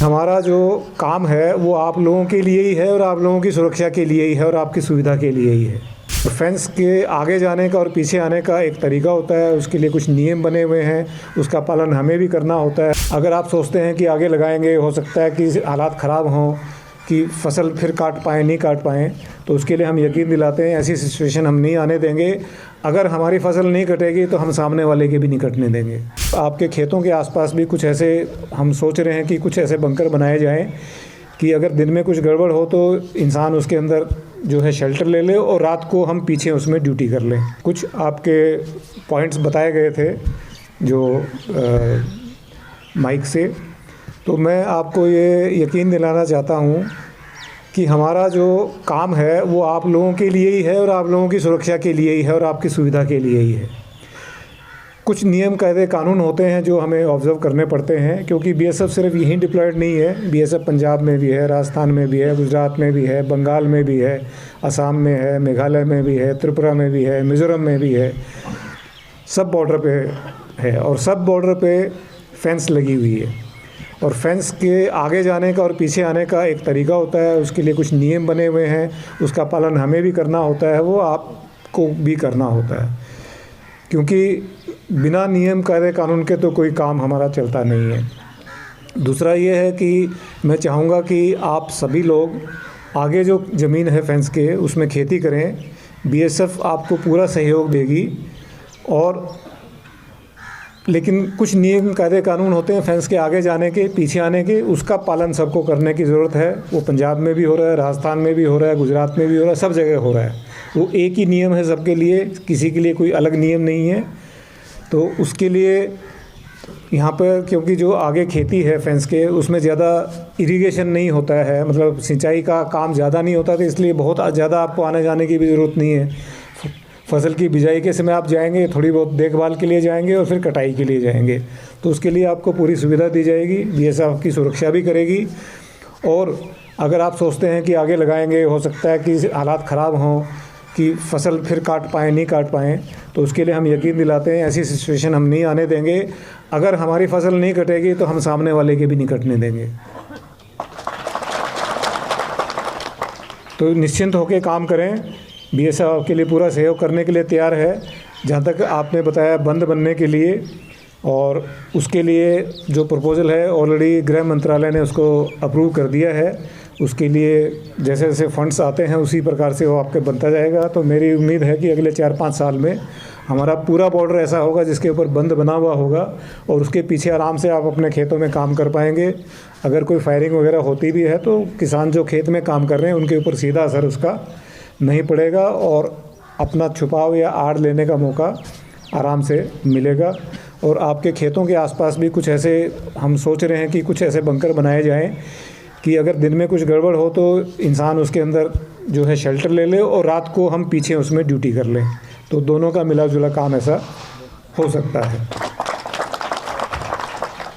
हमारा जो काम है वो आप लोगों के लिए ही है और आप लोगों की सुरक्षा के लिए ही है और आपकी सुविधा के लिए ही है। फेंस के आगे जाने का और पीछे आने का एक तरीका होता है, उसके लिए कुछ नियम बने हुए हैं, उसका पालन हमें भी करना होता है। अगर आप सोचते हैं कि आगे लगाएंगे, हो सकता है कि हालात ख़राब हों कि फसल फिर काट पाएँ नहीं काट पाएँ, तो उसके लिए हम यकीन दिलाते हैं ऐसी सिचुएशन हम नहीं आने देंगे। अगर हमारी फसल नहीं कटेगी तो हम सामने वाले की भी नहीं कटने देंगे। आपके खेतों के आसपास भी कुछ ऐसे हम सोच रहे हैं कि कुछ ऐसे बंकर बनाए जाएं कि अगर दिन में कुछ गड़बड़ हो तो इंसान उसके अंदर जो है शेल्टर ले ले और रात को हम पीछे उसमें ड्यूटी कर लें। कुछ आपके पॉइंट्स बताए गए थे जो माइक से, तो मैं आपको ये यकीन दिलाना चाहता हूँ कि हमारा जो काम है वो आप लोगों के लिए ही है और आप लोगों की सुरक्षा के लिए ही है और आपकी सुविधा के लिए ही है। कुछ नियम कायदे कानून होते हैं जो हमें ऑब्ज़र्व करने पड़ते हैं, क्योंकि बीएसएफ सिर्फ यहीं डिप्लॉयड नहीं है। बीएसएफ पंजाब में भी है, राजस्थान में भी है, गुजरात में भी है, बंगाल में भी है, असम में है, मेघालय में भी है, त्रिपुरा में भी है, मिज़ोरम में भी है। सब बॉर्डर पे है और सब बॉर्डर पे फेंस लगी हुई है। और फेंस के आगे जाने का और पीछे आने का एक तरीका होता है, उसके लिए कुछ नियम बने हुए हैं, उसका पालन हमें भी करना होता है, वो आपको भी करना होता है, क्योंकि बिना नियम कायदे कानून के तो कोई काम हमारा चलता नहीं है। दूसरा ये है कि मैं चाहूँगा कि आप सभी लोग आगे जो ज़मीन है फेंस के उसमें खेती करें। बीएसएफ आपको पूरा सहयोग देगी, और लेकिन कुछ नियम कायदे कानून होते हैं फेंस के आगे जाने के पीछे आने के, उसका पालन सबको करने की ज़रूरत है। वो पंजाब में भी हो रहा है, राजस्थान में भी हो रहा है, गुजरात में भी हो रहा है, सब जगह हो रहा है। वो एक ही नियम है सबके लिए, किसी के लिए कोई अलग नियम नहीं है। तो उसके लिए यहाँ पर, क्योंकि जो आगे खेती है फेंस के उसमें ज़्यादा इरिगेशन नहीं होता है, मतलब सिंचाई का काम ज़्यादा नहीं होता, तो इसलिए बहुत ज़्यादा आपको आने जाने की भी ज़रूरत नहीं है। फसल की बिजाई के समय आप जाएंगे, थोड़ी बहुत देखभाल के लिए जाएंगे और फिर कटाई के लिए जाएंगे, तो उसके लिए आपको पूरी सुविधा दी जाएगी। बीएसएफ आपकी सुरक्षा भी करेगी। और अगर आप सोचते हैं कि आगे लगाएंगे, हो सकता है कि हालात ख़राब हों कि फसल फिर काट पाएँ नहीं काट पाएँ, तो उसके लिए हम यकीन दिलाते हैं ऐसी सिचुएशन हम नहीं आने देंगे। अगर हमारी फसल नहीं कटेगी तो हम सामने वाले की भी नहीं कटने देंगे। तो निश्चिंत होकर काम करें। बीएसएफ आपके लिए पूरा सहयोग करने के लिए तैयार है। जहाँ तक आपने बताया बंद बनने के लिए, और उसके लिए जो प्रपोज़ल है ऑलरेडी गृह मंत्रालय ने उसको अप्रूव कर दिया है। उसके लिए जैसे जैसे फंड्स आते हैं उसी प्रकार से वो आपके बनता जाएगा। तो मेरी उम्मीद है कि अगले 4-5 साल में हमारा पूरा बॉर्डर ऐसा होगा जिसके ऊपर बंद बना हुआ होगा, और उसके पीछे आराम से आप अपने खेतों में काम कर पाएंगे। अगर कोई फायरिंग वगैरह होती भी है तो किसान जो खेत में काम कर रहे हैं उनके ऊपर सीधा असर उसका नहीं पड़ेगा, और अपना छुपाव या आड़ लेने का मौका आराम से मिलेगा। और आपके खेतों के आसपास भी कुछ ऐसे हम सोच रहे हैं कि कुछ ऐसे बंकर बनाए जाएं कि अगर दिन में कुछ गड़बड़ हो तो इंसान उसके अंदर जो है शेल्टर ले ले और रात को हम पीछे उसमें ड्यूटी कर लें। तो दोनों का मिला जुला काम ऐसा हो सकता है।